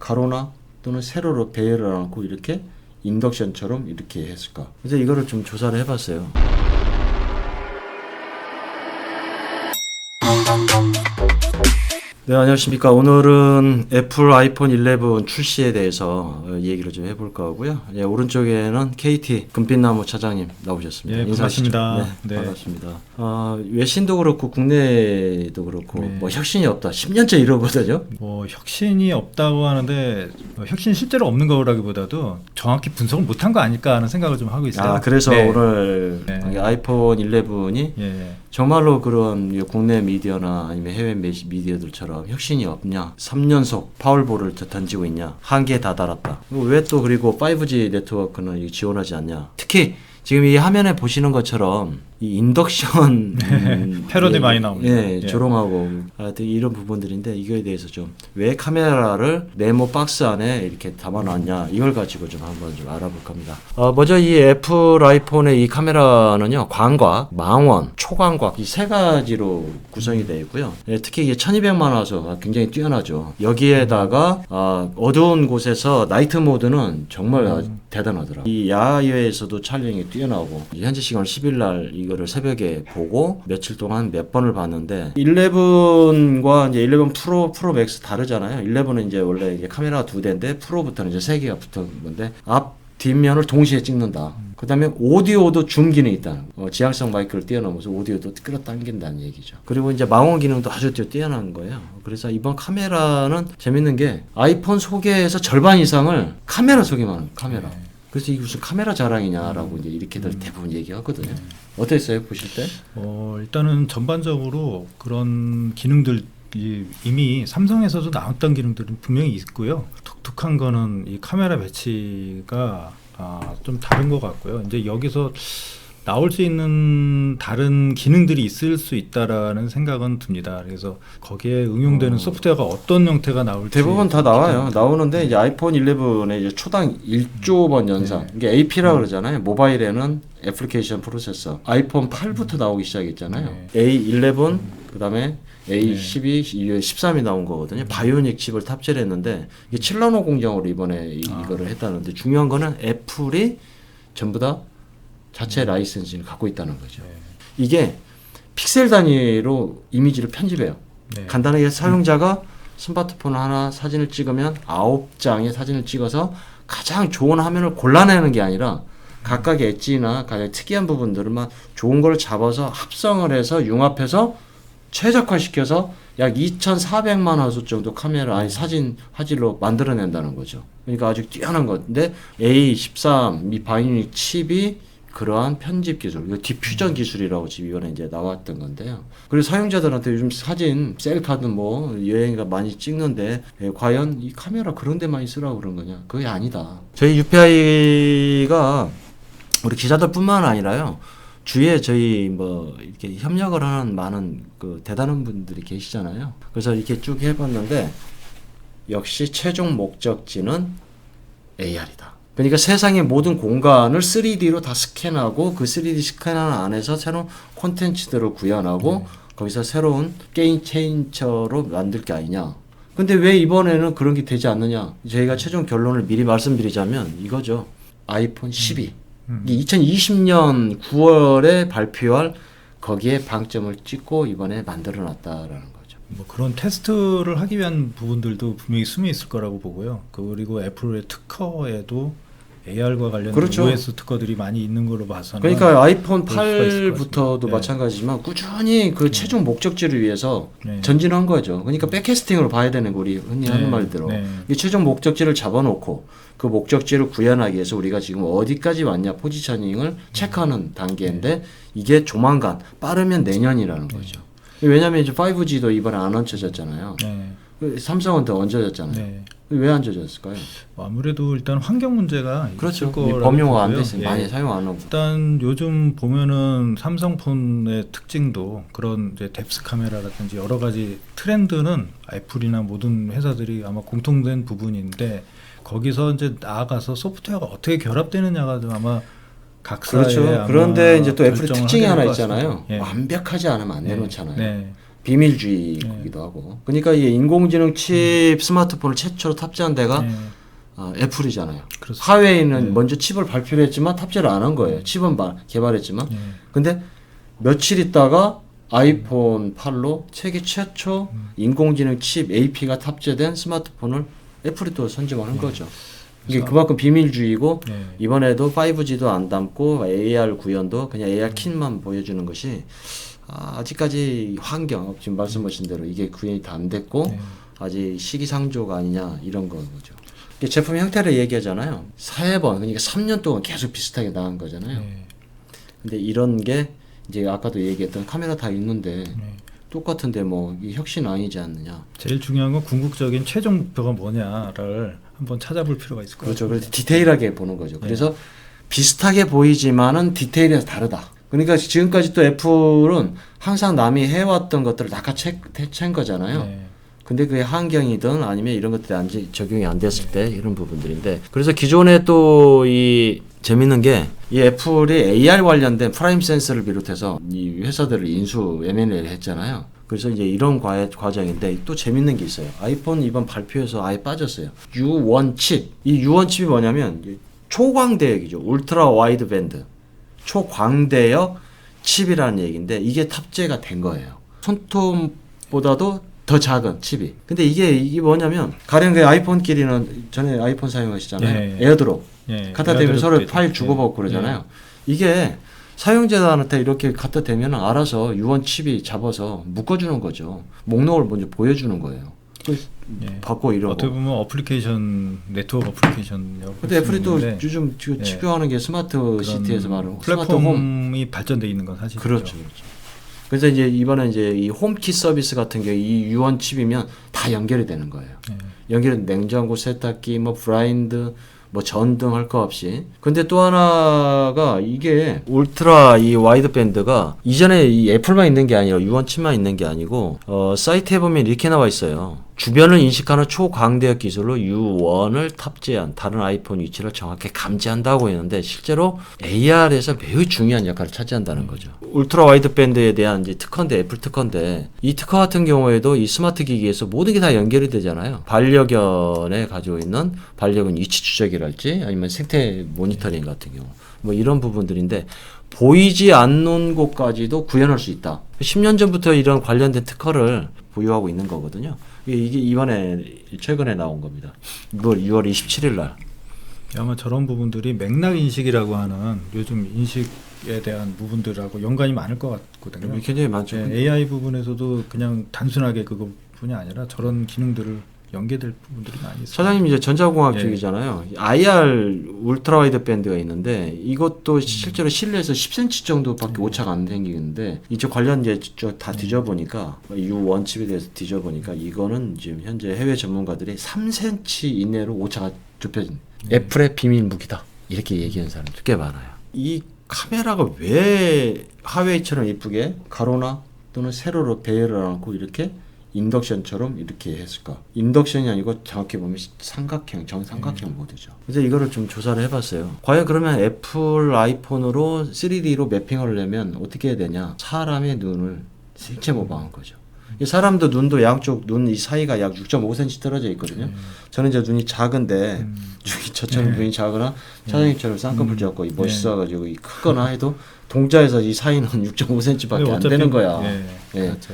가로나 또는 세로로 배열을 안고 이렇게 인덕션처럼 이렇게 했을까? 그래서 이거를 좀 조사를 해봤어요. 네, 안녕하십니까. 오늘은 애플 아이폰 11 출시에 대해서 얘기를 좀 해볼까 하고요. 예, 오른쪽에는 KT 금빛나무 차장님 나오셨습니다. 예, 반갑습니다. 네, 반갑습니다. 외신도 그렇고 국내도 그렇고 뭐 혁신이 없다. 10년째 이러거든요. 뭐 혁신이 없다고 하는데 혁신이 실제로 없는 거라기보다도 정확히 분석을 못한 거 아닐까 하는 생각을 좀 하고 있어요. 그래서 오늘 아이폰 11이 정말로 그런 국내 미디어나 아니면 해외 미디어들처럼 혁신이 없냐, 3연속 파울볼을 던지고 있냐, 한계에 다다랐다. 왜 또 그리고 5G 네트워크는 지원하지 않냐. 특히 지금 이 화면에 보시는 것처럼 이 인덕션 패러디 많이 나옵니다. 조롱하고 이런 부분들인데 이거에 대해서 좀 왜 카메라를 네모 박스 안에 이렇게 담아놨냐 이걸 가지고 좀 한번 좀 알아볼까 합니다. 먼저 이 애플 아이폰의 이 카메라는요, 광각, 망원, 초광각 이 세 가지로 구성이 되어 있고요. 특히 이게 1200만 화소 굉장히 뛰어나죠. 여기에다가 어두운 곳에서 나이트 모드는 정말 대단하더라고요. 이 야외에서도 촬영이 뛰어나고 현재 시간 10일 날 이거를 새벽에 보고 며칠 동안 몇 번을 봤는데 11과 이제 11 프로 맥스 다르잖아요. 11은 이제 원래 이게 카메라가 2대인데 프로부터는 이제 3개가 붙은 건데 앞 뒷면을 동시에 찍는다. 그다음에 오디오도 줌 기능이 있다. 지향성 마이크를 뛰어넘어서 오디오도 끌어당긴다는 얘기죠. 그리고 이제 망원 기능도 아주 뛰어난 거예요. 그래서 이번 카메라는 재밌는 게 아이폰 소개에서 절반 이상을 카메라 소개만 하는 카메라. 그래서 이게 무슨 카메라 자랑이냐라고 이제 이렇게들 대부분 얘기하거든요. 어땠어요, 보실 때? 일단은 전반적으로 그런 기능들 이미 삼성에서도 나왔던 기능들은 분명히 있고요. 독특한 거는 이 카메라 배치가 좀 다른 것 같고요. 이제 여기서 나올 수 있는 다른 기능들이 있을 수 있다라는 생각은 듭니다. 그래서 거기에 응용되는 소프트웨어가 어떤 형태가 나올지 대부분 다 나와요. 나오는데 이제 아이폰 11에 이제 초당 1조 번 연산. 이게 AP라고 그러잖아요. 모바일에는 애플리케이션 프로세서. 아이폰 8부터 나오기 시작했잖아요. A11 그다음에 A12, 13이 나온 거거든요. 바이오닉 칩을 탑재를 했는데 이게 7나노 공정으로 이번에 이거를 했다는데 중요한 거는 애플이 전부 다 자체 라이센스를 갖고 있다는 거죠. 이게 픽셀 단위로 이미지를 편집해요. 간단하게 사용자가 스마트폰 하나 사진을 찍으면 9장의 사진을 찍어서 가장 좋은 화면을 골라내는 게 아니라 각각의 엣지나 가장 특이한 부분들만 좋은 걸 잡아서 합성을 해서 융합해서 최적화시켜서 약 2,400만 화소 정도 카메라 사진 화질로 만들어낸다는 거죠. 그러니까 아주 뛰어난 건데 A13 이 바이오닉 칩이 그러한 편집 기술, 이거 디퓨전 기술이라고 지금 이번에 이제 나왔던 건데요. 그리고 사용자들한테 요즘 사진, 셀카든 뭐 여행가 많이 찍는데 과연 이 카메라 그런 데 많이 쓰라고 그런 거냐? 그게 아니다. 저희 UPI가 우리 기자들뿐만 아니라요. 주위에 저희 뭐 이렇게 협력을 하는 많은 그 대단한 분들이 계시잖아요. 그래서 이렇게 쭉 해봤는데 역시 최종 목적지는 AR이다. 그러니까 세상의 모든 공간을 3D로 다 스캔하고 그 3D 스캔하는 안에서 새로운 콘텐츠들을 구현하고 거기서 새로운 게임 체인저로 만들 게 아니냐. 근데 왜 이번에는 그런 게 되지 않느냐. 저희가 최종 결론을 미리 말씀드리자면 이거죠. 아이폰 12. 2020년 9월에 발표할 거기에 방점을 찍고 이번에 만들어놨다라는 거죠. 뭐 그런 테스트를 하기 위한 부분들도 분명히 숨어 있을 거라고 보고요. 그리고 애플의 특허에도 AR과 관련된 OS 특허들이 많이 있는 걸로 봐서는 그러니까 아이폰 8부터도 마찬가지지만 꾸준히 그 최종 목적지를 위해서 전진한 거죠. 그러니까 백캐스팅으로 봐야 되는 거 우리 흔히 하는 말대로 이 최종 목적지를 잡아놓고 그 목적지를 구현하기 위해서 우리가 지금 어디까지 왔냐 포지셔닝을 체크하는 단계인데 이게 조만간 빠르면 내년이라는 거죠. 왜냐하면 이제 5G도 이번에 안 얹혀졌잖아요. 삼성은 더 얹어졌잖아요. 왜 안 얹어졌을까요? 아무래도 일단 환경 문제가 그렇죠. 범용화가 안 됐으니 많이 사용 안 하고. 일단 요즘 보면은 삼성폰의 특징도 그런 이제 뎁스 카메라라든지 여러 가지 트렌드는 애플이나 모든 회사들이 아마 공통된 부분인데 거기서 이제 나아가서 소프트웨어가 어떻게 결합되느냐가 좀 아마 각사의 그렇죠. 그런데 이제 또 애플의 특징이 하나 있잖아요. 예. 완벽하지 않으면 안 내놓잖아요. 비밀주의이기도 하고. 그러니까 이 인공지능 칩 스마트폰을 최초로 탑재한 데가 애플이잖아요. 그렇습니다. 하웨이는 먼저 칩을 발표를 했지만 탑재를 안 한 거예요. 칩은 개발했지만. 근데 며칠 있다가 아이폰 8로 세계 최초 인공지능 칩 AP가 탑재된 스마트폰을 애플이 또 선점을 한 거죠. 이게 그만큼 비밀주의고 이번에도 5G도 안 담고 AR 구현도 그냥 AR 킷만 보여주는 것이 아직까지 환경 지금 말씀하신 대로 이게 구현이 다 안 됐고 아직 시기상조가 아니냐 이런 거죠. 제품 형태를 얘기하잖아요. 4번 그러니까 3년 동안 계속 비슷하게 나간 거잖아요. 근데 이런 게 이제 아까도 얘기했던 카메라 다 있는데 똑같은데 뭐 이게 혁신 아니지 않느냐. 제일 중요한 건 궁극적인 최종 목표가 뭐냐를 한번 찾아볼 필요가 있을 것 같아요. 그렇죠. 그래서 디테일하게 보는 거죠. 그래서 비슷하게 보이지만은 디테일에서 다르다. 그러니까 지금까지 또 애플은 항상 남이 해왔던 것들을 낚아챈 거잖아요. 근데 그게 환경이든 아니면 이런 것들이 적용이 안 됐을 때 이런 부분들인데 그래서 기존에 또 이 재밌는 게 이 애플이 AR 관련된 프라임 센서를 비롯해서 이 회사들을 M&A를 했잖아요. 그래서 이제 이런 과정인데 또 재밌는 게 있어요. 아이폰 이번 발표에서 아예 빠졌어요. U1 칩. 이 U1 칩이 뭐냐면 초광대역이죠. 울트라 와이드 밴드. 초광대역 칩이라는 얘기인데 이게 탑재가 된 거예요. 손톱보다도 더 작은 칩이. 근데 이게 뭐냐면 가령 그 아이폰끼리는 전에 아이폰 사용하시잖아요. 에어드롭. 갖다 대면 서로 파일 주고받고 그러잖아요. 이게 사용자한테 이렇게 갖다 대면 알아서 U1 칩이 잡아서 묶어주는 거죠. 목록을 먼저 보여주는 거예요. 받고 이러고. 어떻게 보면 어플리케이션 네트워크 어플리케이션. 근데 애플이 또 요즘 추구하는 게 스마트 시티에서 말하는 플랫폼이 발전돼 있는 건 사실이죠. 그렇죠. 그래서 이제 이번에 이제 이 홈키 서비스 같은 경우 이 U1 칩이면 다 연결이 되는 거예요. 연결은 냉장고, 세탁기, 뭐 브라인드, 뭐 전등 할 거 없이. 근데 또 하나가 이게 울트라 이 와이드 밴드가 이전에 이 애플만 있는 게 아니라 U1 칩만 있는 게 아니고 사이트에 보면 이렇게 나와 있어요. 주변을 인식하는 초광대역 기술로 U1을 탑재한 다른 아이폰 위치를 정확히 감지한다고 했는데 실제로 AR에서 매우 중요한 역할을 차지한다는 거죠. 울트라 와이드 밴드에 대한 이제 특허인데 애플 특허인데 이 특허 같은 경우에도 이 스마트 기기에서 모든 게 다 연결이 되잖아요. 반려견에 가지고 있는 반려견 위치 추적이랄지 아니면 생태 모니터링 같은 경우 뭐 이런 부분들인데 보이지 않는 곳까지도 구현할 수 있다. 10년 전부터 이런 관련된 특허를 보유하고 있는 거거든요. 이게 이번에 최근에 나온 겁니다. 6월 27일 날. 아마 저런 부분들이 맥락 인식이라고 하는 요즘 인식에 대한 부분들하고 연관이 많을 것 같거든요. 굉장히 많죠. AI 부분에서도 그냥 단순하게 그것뿐이 아니라 저런 기능들을 연계될 부분들이 많이 있어요. 사장님 이제 전자공학 쪽이잖아요. IR 울트라 와이드 밴드가 있는데 이것도 실제로 실내에서 10cm 정도밖에 오차가 안 생기는데 이제 관련 이제 다 뒤져보니까 U1 칩에 대해서 뒤져보니까 이거는 지금 현재 해외 전문가들이 3cm 이내로 오차가 좁혀진 애플의 비밀 무기다 이렇게 얘기하는 사람들 꽤 많아요. 이 카메라가 왜 하웨이처럼 이쁘게 가로나 또는 세로로 배열을 안고 이렇게 인덕션처럼 이렇게 했을까? 인덕션이 아니고 정확히 보면 삼각형, 정삼각형 모드죠. 그래서 이거를 좀 조사를 해봤어요. 과연 그러면 애플 아이폰으로 3D로 매핑을 하려면 어떻게 해야 되냐? 사람의 눈을 실제 모방한 거죠. 사람도 눈도 양쪽 눈 이 사이가 약 6.5cm 떨어져 있거든요. 저는 이제 눈이 작은데 저처럼 눈이 작거나 차장님처럼 쌍꺼풀 잡고 멋있어가지고 크거나 해도 동자에서 이 사이는 6.5cm밖에 안 되는 거야. 그렇죠.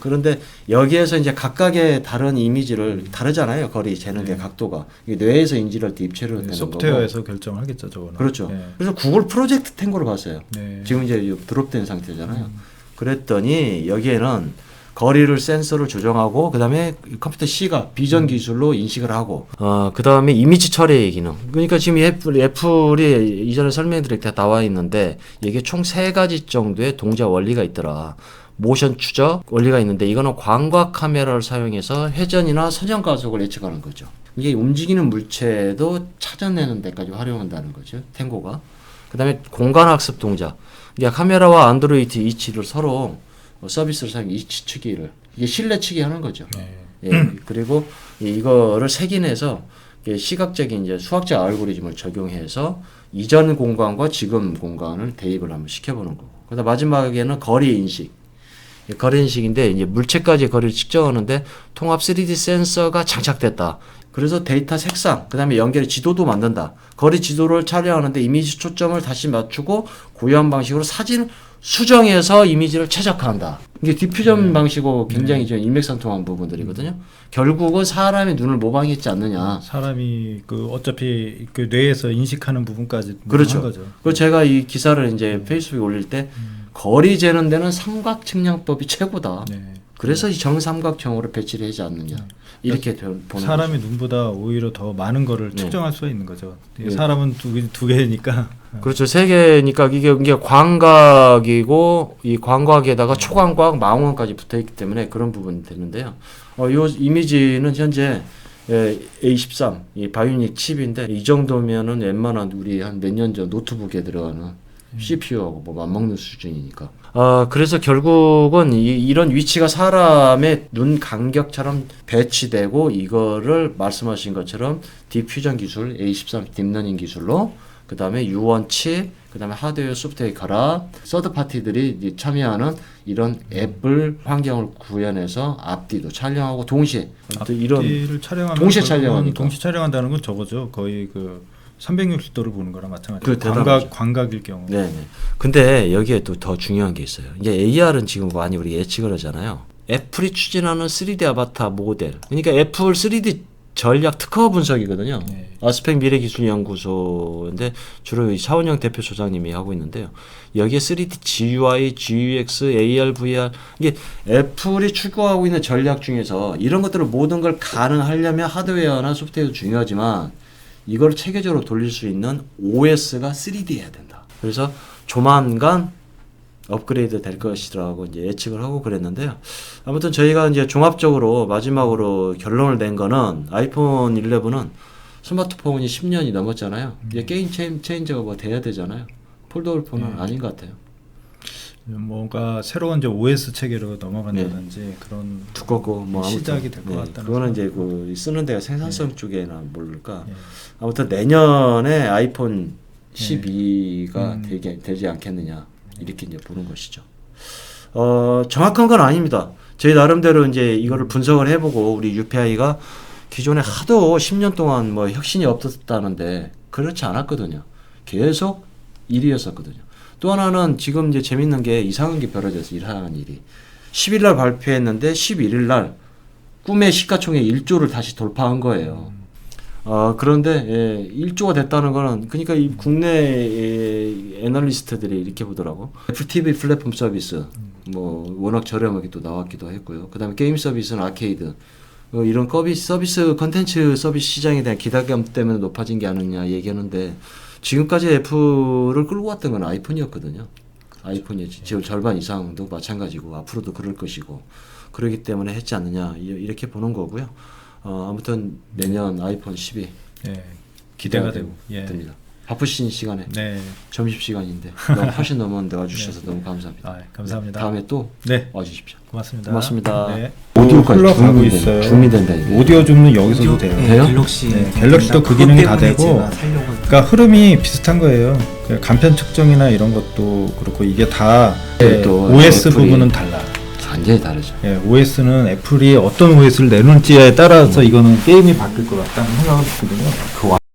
그런데 여기에서 이제 각각의 다른 이미지를 다르잖아요. 거리 재는 게 각도가. 이게 뇌에서 인지를 할 때 입체로 되는 거고. 소프트웨어에서 결정하겠죠, 저거는. 그렇죠. 그래서 구글 프로젝트 탱고를 봤어요. 지금 이제 드롭된 상태잖아요. 그랬더니 여기에는 거리를 센서를 조정하고 그다음에 컴퓨터 시각, 비전 기술로 인식을 하고 그다음에 이미지 처리 기능. 그러니까 지금 애플이 이전에 설명드릴 때 나와 있는데 이게 총 3가지 정도의 동작 원리가 있더라. 모션 추적 원리가 있는데 이거는 광각 카메라를 사용해서 회전이나 선형 가속을 예측하는 거죠. 이게 움직이는 물체도 찾아내는 데까지 활용한다는 거죠. 탱고가. 그다음에 공간 학습 동작. 이게 카메라와 안드로이드 위치를 서로 서비스를 사용 위치 추기를 이게 실내 추기 하는 거죠. 그리고 이거를 색인해서 시각적인 이제 수학적 알고리즘을 적용해서 이전 공간과 지금 공간을 대입을 한번 시켜보는 거고. 그다음 마지막에는 거리 인식. 거리 인식인데 이제 물체까지 거리를 측정하는데 통합 3D 센서가 장착됐다. 그래서 데이터 색상, 그다음에 연결 지도도 만든다. 거리 지도를 촬영하는데 이미지 초점을 다시 맞추고 고유한 방식으로 사진을 수정해서 이미지를 최적화한다. 이게 디퓨전 방식하고 굉장히 좀 일맥상통한 부분들이거든요. 결국은 사람의 눈을 모방했지 않느냐. 사람이 그 어차피 그 뇌에서 인식하는 부분까지 그렇죠. 한 거죠. 그리고 제가 이 기사를 이제 페이스북에 올릴 때 거리 재는 데는 삼각 측량법이 최고다. 네. 그래서 이 정삼각형으로 배치를 하지 않느냐. 이렇게 보는 사람의 거죠. 눈보다 오히려 더 많은 거를 네. 측정할 수가 있는 거죠. 네. 사람은 두 개니까. 그렇죠. 세 개니까 이게 광각이고 이 광각에다가 초광각, 망원까지 붙어 있기 때문에 그런 부분이 되는데요. 요 이미지는 현재 A13 이 바이오닉 칩인데 이 정도면은 웬만한 우리 한 몇 년 전 노트북에 들어가는 CPU하고 뭐 맞먹는 수준이니까. 그래서 결국은 이런 위치가 사람의 눈 간격처럼 배치되고 이거를 말씀하신 것처럼 디퓨전 기술, A13 딥러닝 기술로 그 다음에 U1 칩, 그 다음에 하드웨어, 소프트웨어 결합, 서드 파티들이 참여하는 이런 앱을 환경을 구현해서 앞뒤도 촬영하고 동시에 이런 앞뒤를 촬영하면 동시에 결국은 촬영하니까. 동시에 촬영한다는 건 저거죠. 거의 그 360도를 보는 거랑 마찬가지죠. 그 대단하죠. 광각일 경우. 네. 근데 여기에 또 더 중요한 게 있어요. 이제 AR은 지금 많이 우리 예측을 하잖아요. 애플이 추진하는 3D 아바타 모델. 그러니까 애플 3D 전략 특허 분석이거든요. 네. 아스펙 미래기술연구소인데 주로 이 차원영 대표 소장님이 하고 있는데요. 여기에 3D GUI, GUX, AR, VR 이게 애플이 추구하고 있는 전략 중에서 이런 것들을 모든 걸 가능하려면 하드웨어나 소프트웨어도 중요하지만 이걸 체계적으로 돌릴 수 있는 OS가 3D 해야 된다. 그래서 조만간 업그레이드 될 것이라고 이제 예측을 하고 그랬는데요. 아무튼 저희가 이제 종합적으로 마지막으로 결론을 낸 거는 아이폰 11은 스마트폰이 10년이 넘었잖아요. 이제 게임 체인저가 뭐 돼야 되잖아요. 폴더블 폰은 아닌 것 같아요. 뭔가 새로운 이제 OS 체계로 넘어간다든지 그런 두껍고 뭐 아무튼 시작이 될 것 같다는 그거는 이제 그 쓰는 데가 생산성 쪽에나 모를까. 예. 아무튼 내년에 아이폰 12가 되지 않겠느냐 이렇게 이제 보는 것이죠. 정확한 건 아닙니다. 저희 나름대로 이제 이거를 분석을 해보고 우리 UPI가 기존에 하도 10년 동안 뭐 혁신이 없었다는데 그렇지 않았거든요. 계속 1위였었거든요. 또 하나는 지금 이제 재밌는 게 이상한 게 벌어져서 이상한 일이 10일 날 발표했는데 11일 날 꿈의 시가총액 1조를 다시 돌파한 거예요. 그런데 1조가 됐다는 거는 그러니까 이 국내 애널리스트들이 이렇게 보더라고. 애플 TV 플랫폼 서비스 뭐 워낙 저렴하게 또 나왔기도 했고요. 그다음에 게임 서비스는 아케이드 이런 서비스 컨텐츠 서비스 시장에 대한 기대감 때문에 높아진 게 아니냐 얘기하는데 지금까지 애플을 끌고 왔던 건 아이폰이었거든요. 아이폰이었지. 지금 절반 이상도 마찬가지고 앞으로도 그럴 것이고 그러기 때문에 했지 않느냐 이렇게 보는 거고요. 아무튼 내년 아이폰 12 기대가 되고 됩니다. 바쁘신 시간에 네. 점심시간인데 훨씬 넘었는데 와주셔서 너무 감사합니다. 감사합니다. 다음에 또 네. 와주십시오. 고맙습니다. 고맙습니다. 네. 오디오까지 흘러가고 있어요. 준비된다 이게. 오디오 줌은 여기서도 돼요. 돼요? 갤럭시 갤럭시도 그 기능이 다 되고 제가 살려고 그러니까 흐름이 비슷한 거예요. 그 간편 측정이나 이런 것도 그렇고 이게 다 또 OS 애플이 부분은 달라. 완전히 다르죠. OS는 애플이 어떤 OS를 내놓을지에 따라서 이거는 게임이 바뀔 것 같다는 생각을 했거든요.